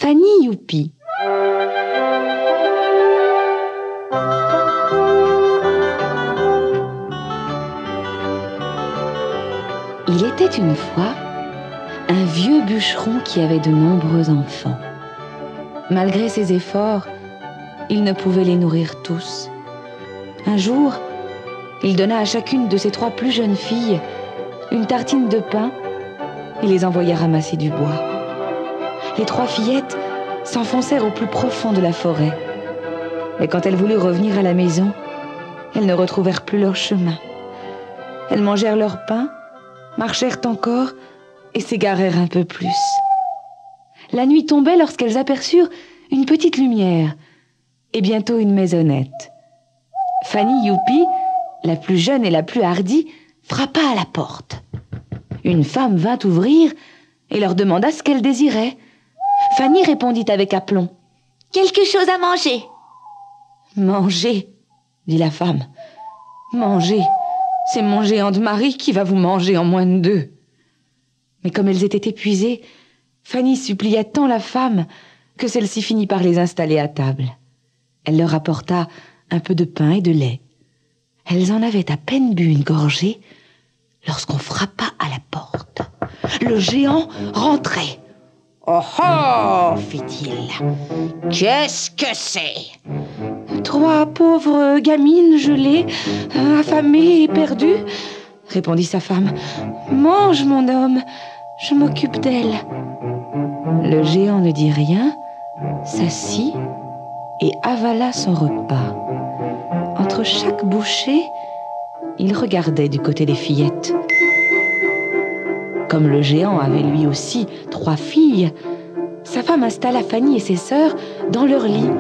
Fanny Youpi. Il était une fois un vieux bûcheron qui avait de nombreux enfants. Malgré ses efforts, il ne pouvait les nourrir tous. Un jour, il donna à chacune de ses 3 plus jeunes filles une tartine de pain et les envoya ramasser du bois. Les 3 fillettes s'enfoncèrent au plus profond de la forêt. Et quand elles voulurent revenir à la maison, elles ne retrouvèrent plus leur chemin. Elles mangèrent leur pain, marchèrent encore et s'égarèrent un peu plus. La nuit tombait lorsqu'elles aperçurent une petite lumière et bientôt une maisonnette. Fanny Youpi, la plus jeune et la plus hardie, frappa à la porte. Une femme vint ouvrir et leur demanda ce qu'elle désirait. Fanny répondit avec aplomb: « Quelque chose à manger. »« Manger » dit la femme. « Manger, c'est mon géant de mari qui va vous manger en moins de 2. » Mais comme elles étaient épuisées, Fanny supplia tant la femme que celle-ci finit par les installer à table. Elle leur apporta un peu de pain et de lait. Elles en avaient à peine bu une gorgée lorsqu'on frappa à la porte. Le géant rentrait. « Oh oh !» fit-il. « Qu'est-ce que c'est ?»« 3 pauvres gamines gelées, affamées et perdues, » répondit sa femme. « Mange, mon homme, je m'occupe d'elles. » Le géant ne dit rien, s'assit et avala son repas. Entre chaque bouchée, il regardait du côté des fillettes. Comme le géant avait lui aussi 3 filles, sa femme installa Fanny et ses sœurs dans leur lit,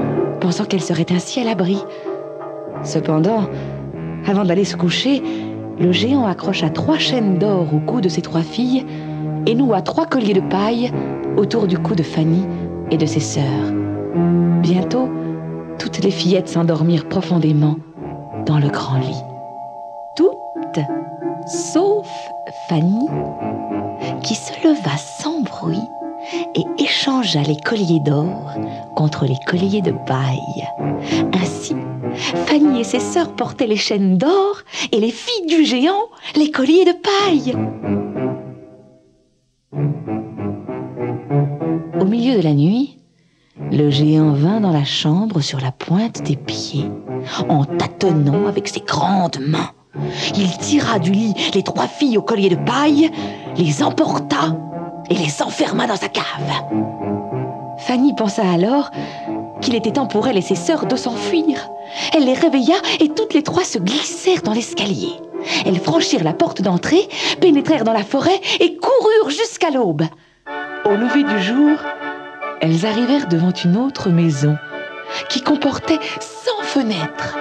pensant qu'elles seraient ainsi à l'abri. Cependant, avant d'aller se coucher, le géant accrocha 3 chaînes d'or au cou de ses 3 filles et noua 3 colliers de paille autour du cou de Fanny et de ses sœurs. Bientôt, toutes les fillettes s'endormirent profondément dans le grand lit. Toutes, sauf Fanny, qui se leva sans bruit et échangea les colliers d'or contre les colliers de paille. Ainsi, Fanny et ses sœurs portaient les chaînes d'or et les filles du géant les colliers de paille. Au milieu de la nuit, le géant vint dans la chambre sur la pointe des pieds, en tâtonnant avec ses grandes mains. Il tira du lit les 3 filles au collier de paille, les emporta et les enferma dans sa cave. Fanny pensa alors qu'il était temps pour elle et ses sœurs de s'enfuir. Elle les réveilla et toutes les 3 se glissèrent dans l'escalier. Elles franchirent la porte d'entrée, pénétrèrent dans la forêt et coururent jusqu'à l'aube. Au lever du jour, elles arrivèrent devant une autre maison qui comportait 100 fenêtres.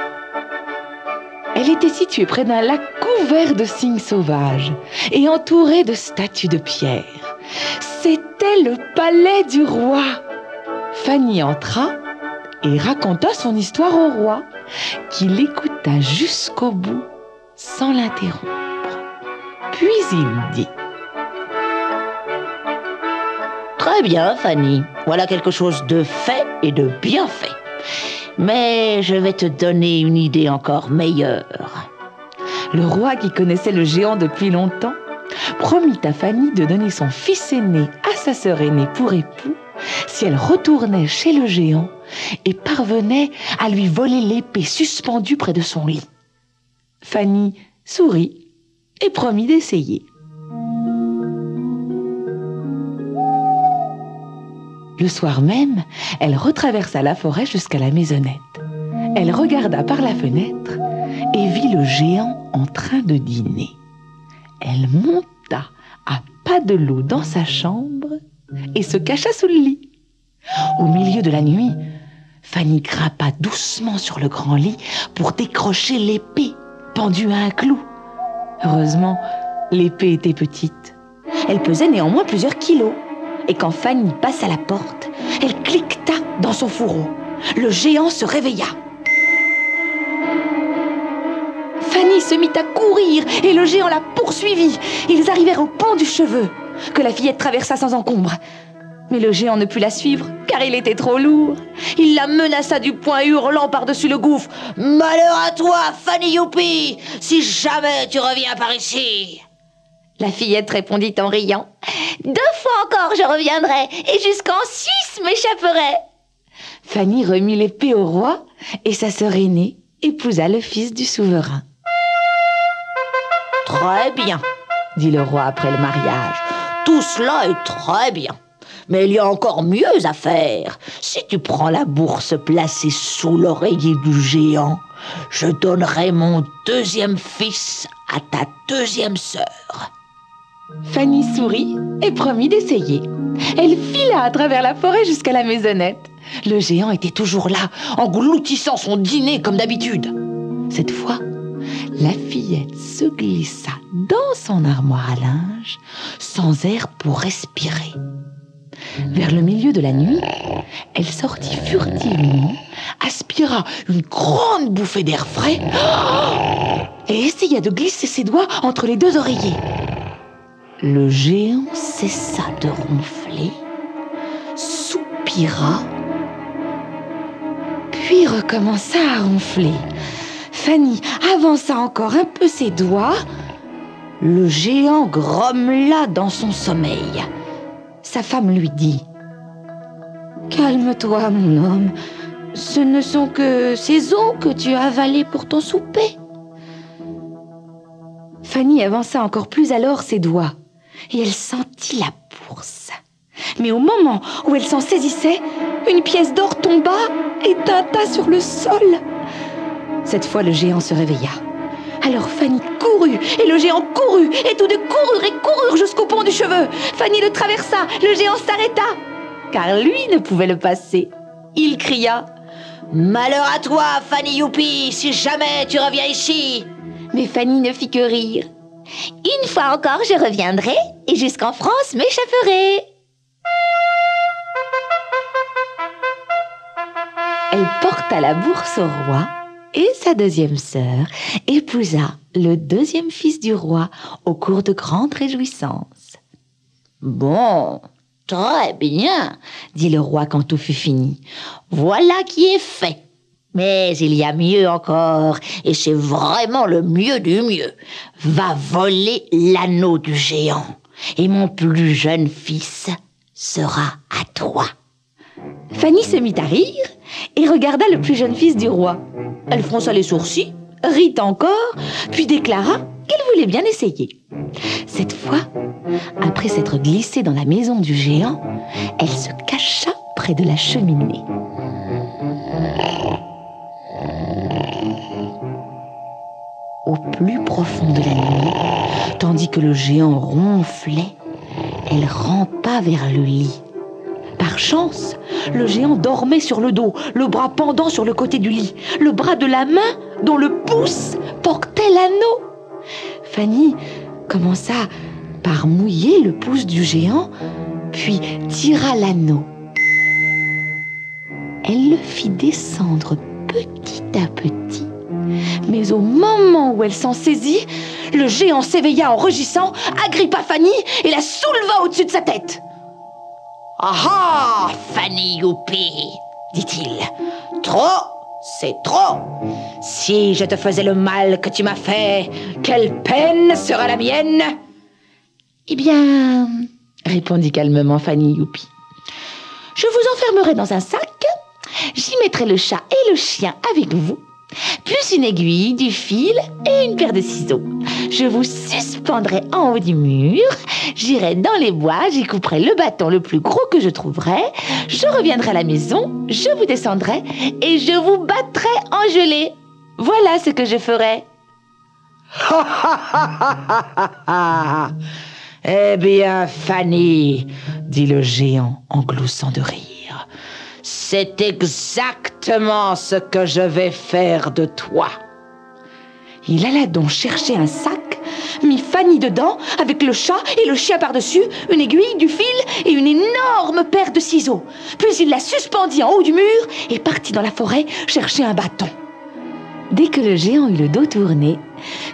Elle était située près d'un lac couvert de cygnes sauvages et entourée de statues de pierre. C'était le palais du roi. Fanny entra et raconta son histoire au roi, qui l'écouta jusqu'au bout sans l'interrompre. Puis il dit: « Très bien, Fanny, voilà quelque chose de fait et de bien fait. Mais je vais te donner une idée encore meilleure. » Le roi, qui connaissait le géant depuis longtemps, promit à Fanny de donner son fils aîné à sa sœur aînée pour époux si elle retournait chez le géant et parvenait à lui voler l'épée suspendue près de son lit. Fanny sourit et promit d'essayer. Le soir même, elle retraversa la forêt jusqu'à la maisonnette. Elle regarda par la fenêtre et vit le géant en train de dîner. Elle monta à pas de loup dans sa chambre et se cacha sous le lit. Au milieu de la nuit, Fanny grimpa doucement sur le grand lit pour décrocher l'épée pendue à un clou. Heureusement, l'épée était petite. Elle pesait néanmoins plusieurs kilos. Et quand Fanny passa la porte, elle cliqueta dans son fourreau. Le géant se réveilla. Fanny se mit à courir et le géant la poursuivit. Ils arrivèrent au pont du Cheveu, que la fillette traversa sans encombre. Mais le géant ne put la suivre, car il était trop lourd. Il la menaça du poing, hurlant par-dessus le gouffre. « Malheur à toi, Fanny Youpi, si jamais tu reviens par ici !» La fillette répondit en riant. « 2 fois encore je reviendrai, et jusqu'en Suisse m'échapperai !» Fanny remit l'épée au roi, et sa sœur aînée épousa le fils du souverain. « Très bien, dit le roi après le mariage. Tout cela est très bien. Mais il y a encore mieux à faire. Si tu prends la bourse placée sous l'oreiller du géant, je donnerai mon 2e fils à ta 2e sœur. » Fanny sourit et promit d'essayer. Elle fila à travers la forêt jusqu'à la maisonnette. Le géant était toujours là, engloutissant son dîner comme d'habitude. Cette fois, la fillette se glissa dans son armoire à linge, sans air pour respirer. Vers le milieu de la nuit, elle sortit furtivement, aspira une grande bouffée d'air frais et essaya de glisser ses doigts entre les 2 oreillers. Le géant cessa de ronfler, soupira, puis recommença à ronfler. Fanny avança encore un peu ses doigts. Le géant grommela dans son sommeil. Sa femme lui dit « Calme-toi, mon homme. Ce ne sont que ces os que tu as avalés pour ton souper. » Fanny avança encore plus alors ses doigts et elle sentit la bourse. Mais au moment où elle s'en saisissait, une pièce d'or tomba et tinta sur le sol. Cette fois, le géant se réveilla. Alors Fanny courut, et le géant courut, et tous 2 coururent jusqu'au pont du Cheveu. Fanny le traversa, le géant s'arrêta, car lui ne pouvait le passer. Il cria « Malheur à toi, Fanny Youpi, si jamais tu reviens ici !» Mais Fanny ne fit que rire. « Une fois encore je reviendrai, et jusqu'en France m'échapperai !» Elle porta la bourse au roi, et sa 2e sœur épousa le 2e fils du roi au cours de grandes réjouissances. « Bon, très bien, dit le roi quand tout fut fini. Voilà qui est fait. Mais il y a mieux encore, et c'est vraiment le mieux du mieux. Va voler l'anneau du géant, et mon plus jeune fils sera à toi. » Fanny se mit à rire et regarda le plus jeune fils du roi. Elle fronça les sourcils, rit encore, puis déclara qu'elle voulait bien essayer. Cette fois, après s'être glissée dans la maison du géant, elle se cacha près de la cheminée. Au plus profond de la nuit, tandis que le géant ronflait, elle rampa vers le lit. Par chance, le géant dormait sur le dos, le bras pendant sur le côté du lit, le bras de la main dont le pouce portait l'anneau. Fanny commença par mouiller le pouce du géant, puis tira l'anneau. Elle le fit descendre petit à petit, mais au moment où elle s'en saisit, le géant s'éveilla en rugissant, agrippa Fanny et la souleva au-dessus de sa tête. « Ah ah, Fanny Youpi, dit-il, trop, c'est trop. Si je te faisais le mal que tu m'as fait, quelle peine sera la mienne ?» « Eh bien, répondit calmement Fanny Youpi, je vous enfermerai dans un sac, j'y mettrai le chat et le chien avec vous, plus une aiguille, du fil et une paire de ciseaux. Je vous suspendrai en haut du mur, j'irai dans les bois, j'y couperai le bâton le plus gros que je trouverai, je reviendrai à la maison, je vous descendrai et je vous battrai en gelée. Voilà ce que je ferai. » « Eh bien, Fanny, dit le géant en gloussant de rire, c'est exactement ce que je vais faire de toi. » Il alla donc chercher un sac, mit Fanny dedans, avec le chat et le chien par-dessus, une aiguille, du fil et une énorme paire de ciseaux. Puis il la suspendit en haut du mur et partit dans la forêt chercher un bâton. Dès que le géant eut le dos tourné,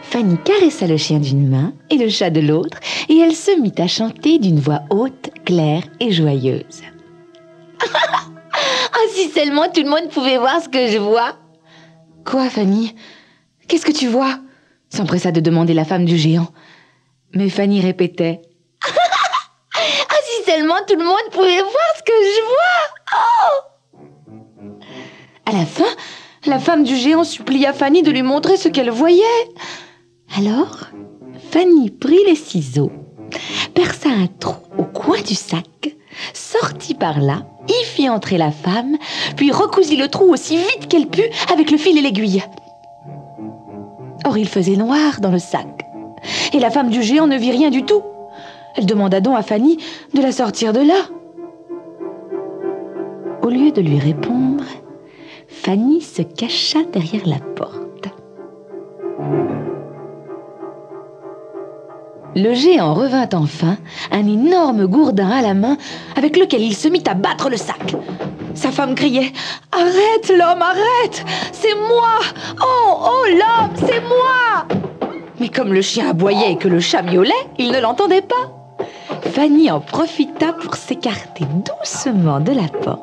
Fanny caressa le chien d'une main et le chat de l'autre, et elle se mit à chanter d'une voix haute, claire et joyeuse. Ah, si seulement tout le monde pouvait voir ce que je vois. Quoi, Fanny? Qu'est-ce que tu vois? S'empressa de demander la femme du géant. Mais Fanny répétait. Ah, si seulement tout le monde pouvait voir ce que je vois! Oh! À la fin, la femme du géant supplia Fanny de lui montrer ce qu'elle voyait. Alors, Fanny prit les ciseaux, perça un trou au coin du sac, sortit par là, y fit entrer la femme, puis recousit le trou aussi vite qu'elle put avec le fil et l'aiguille. Or, il faisait noir dans le sac, et la femme du géant ne vit rien du tout. Elle demanda donc à Fanny de la sortir de là. Au lieu de lui répondre, Fanny se cacha derrière la porte. Le géant revint enfin, un énorme gourdin à la main, avec lequel il se mit à battre le sac. Sa femme criait « Arrête, l'homme, arrête! C'est moi! Oh, oh, l'homme, c'est moi !» Mais comme le chien aboyait et que le chat miaulait, il ne l'entendait pas. Fanny en profita pour s'écarter doucement de la porte.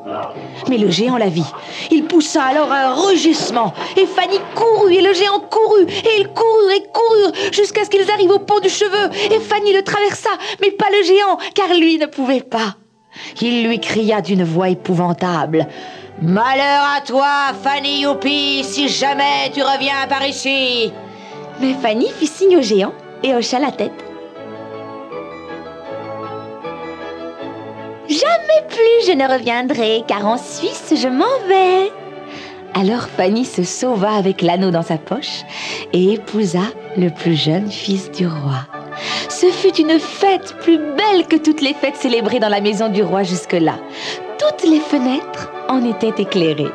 Mais le géant la vit. Il poussa alors un rugissement. Et Fanny courut, et le géant courut, et ils coururent jusqu'à ce qu'ils arrivent au pont du Cheveu. Et Fanny le traversa, mais pas le géant, car lui ne pouvait pas. Il lui cria d'une voix épouvantable. « Malheur à toi, Fanny Youpi, si jamais tu reviens par ici !» Mais Fanny fit signe au géant et hocha la tête. Jamais plus je ne reviendrai, car en Suisse je m'en vais. Alors Fanny se sauva avec l'anneau dans sa poche et épousa le plus jeune fils du roi. Ce fut une fête plus belle que toutes les fêtes célébrées dans la maison du roi jusque-là. Toutes les fenêtres en étaient éclairées.